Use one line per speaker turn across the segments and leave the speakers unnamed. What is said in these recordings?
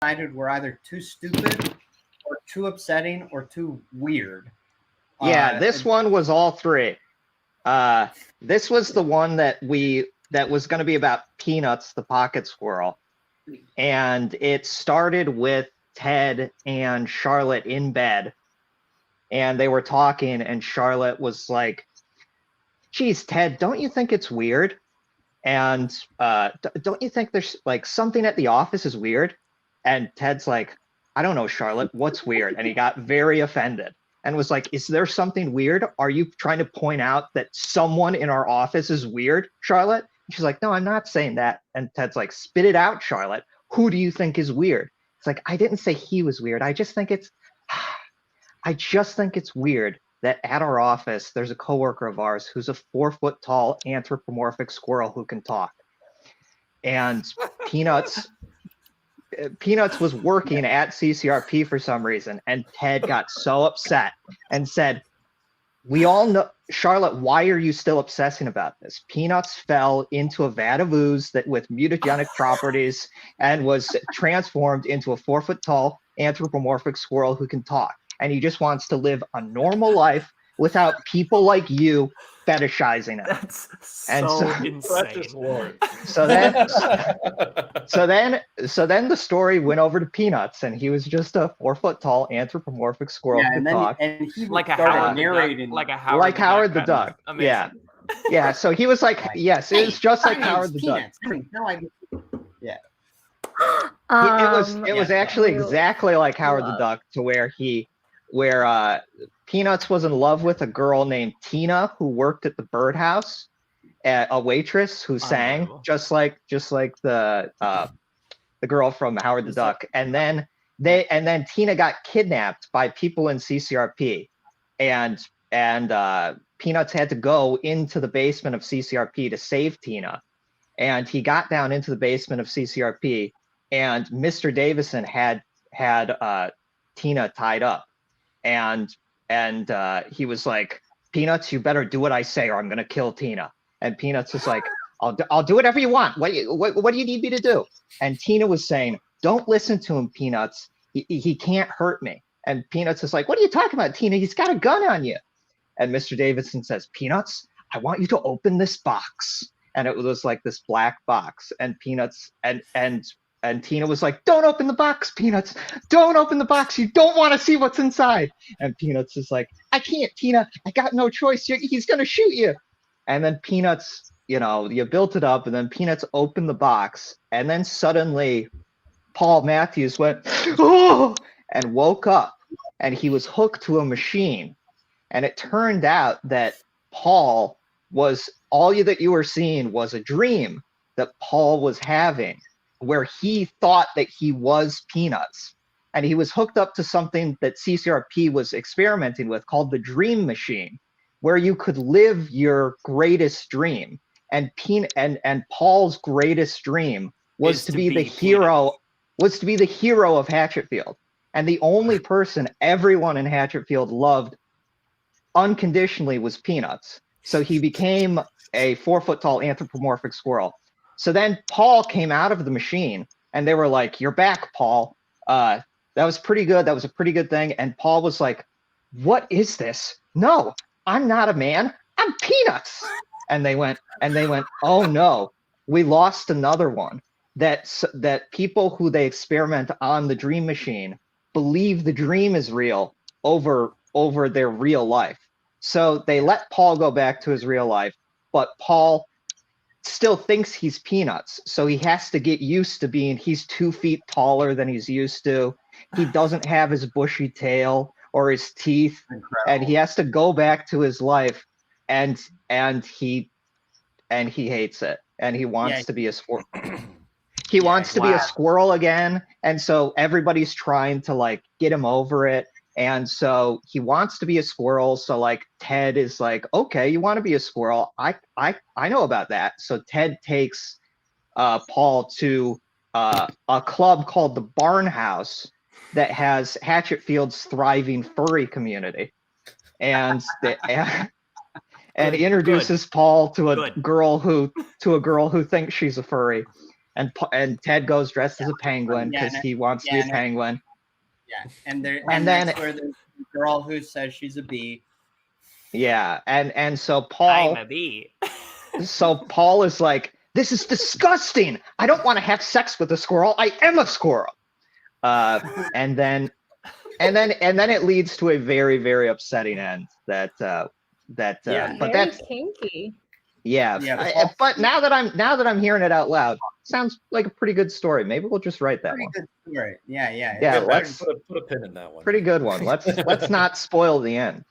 decided were either too stupid or too upsetting or too weird.
Yeah, this one was all three. This was the one that was going to be about Peanuts, the pocket squirrel. And it started with Ted and Charlotte in bed. And they were talking, and Charlotte was like, geez, Ted, don't you think it's weird? And don't you think there's like something at the office is weird? And Ted's like, I don't know, Charlotte, what's weird? And he got very offended and was like, is there something weird? Are you trying to point out that someone in our office is weird, Charlotte? And she's like, no, I'm not saying that. And Ted's like, spit it out, Charlotte. Who do you think is weird? It's like, I didn't say he was weird. I just think it's weird that at our office, there's a coworker of ours who's a 4-foot tall anthropomorphic squirrel who can talk. And Peanuts was working at CCRP for some reason, and Ted got so upset and said, we all know, Charlotte, why are you still obsessing about this? Peanuts fell into a vat of ooze with mutagenic properties and was transformed into a 4-foot tall anthropomorphic squirrel who can talk. And he just wants to live a normal life without people like you fetishizing it.
That's so insane.
So then the story went over to Peanuts, and he was just a 4-foot tall anthropomorphic squirrel who could talk.
And he
like a
started
narrating,
Howard the Duck.
Amazing.
Yeah. So he was like, yes, it was just like Howard the Duck.
No idea. Yeah.
It was actually exactly like Howard the Duck, to where Peanuts was in love with a girl named Tina who worked at the birdhouse, a waitress who sang just like the girl from Howard the Duck. And then Tina got kidnapped by people in CCRP, and Peanuts had to go into the basement of CCRP to save Tina. And he got down into the basement of CCRP, and Mr. Davison had Tina tied up. And he was like, Peanuts, you better do what I say or I'm going to kill Tina. And Peanuts was like, I'll do whatever you want. What do you need me to do? And Tina was saying, don't listen to him, Peanuts. He can't hurt me. And Peanuts is like, what are you talking about, Tina? He's got a gun on you. And Mr. Davidson says, Peanuts, I want you to open this box. And it was like this black box. And Peanuts and Tina was like, don't open the box, Peanuts. Don't open the box. You don't want to see what's inside. And Peanuts is like, I can't, Tina. I got no choice. He's going to shoot you. And then Peanuts, you built it up, and then Peanuts opened the box. And then suddenly Paul Matthews went, oh, and woke up. And he was hooked to a machine. And it turned out that Paul was, all that you were seeing was a dream that Paul was having, where he thought that he was Peanuts. And he was hooked up to something that CCRP was experimenting with called the Dream Machine, where you could live your greatest dream. And Paul's greatest dream was to be the hero of Hatchetfield. And the only person everyone in Hatchetfield loved unconditionally was Peanuts. So he became a 4-foot tall anthropomorphic squirrel. So then Paul came out of the machine, and they were like, you're back, Paul. That was pretty good. That was a pretty good thing. And Paul was like, what is this? No, I'm not a man. I'm Peanuts. And they went, oh no, we lost another one. That people who they experiment on the dream machine believe the dream is real over their real life. So they let Paul go back to his real life, but Paul still thinks he's Peanuts. So he has to get used to he's 2 feet taller than he's used to. He doesn't have his bushy tail or his teeth. Incredible. And he has to go back to his life, and he hates it. And he wants to be a squirrel. He wants to be a squirrel again. And so everybody's trying to like get him over it. And so he wants to be a squirrel. So like Ted is like, okay, you want to be a squirrel? I know about that. So Ted takes Paul to a club called the Barn House that has Hatchetfield's thriving furry community, and introduces Paul to a girl who thinks she's a furry. and Ted goes dressed as a penguin because he wants to be a penguin.
Yeah, and then that's where there's a girl who says she's a bee.
Yeah, and so Paul.
I'm a bee.
So Paul is like, this is disgusting. I don't want to have sex with a squirrel. I am a squirrel. And then it leads to a very, very upsetting end. But that's
kinky.
Yeah. But now that I'm hearing it out loud, sounds like a pretty good story. Maybe we'll just write that one.
Pretty good story. Yeah.
Yeah, let's
put a pin in that one.
Pretty good one. Let's not spoil the end.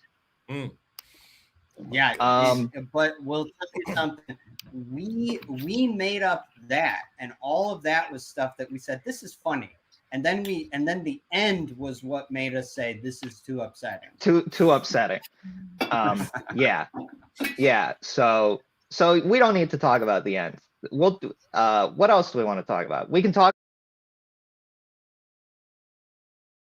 Yeah. But we'll tell you something. We made up that, and all of that was stuff that we said this is funny, and then the end was what made us say this is too upsetting.
Too upsetting. Yeah. So we don't need to talk about the end. We'll. What else do we want to talk about? We can talk.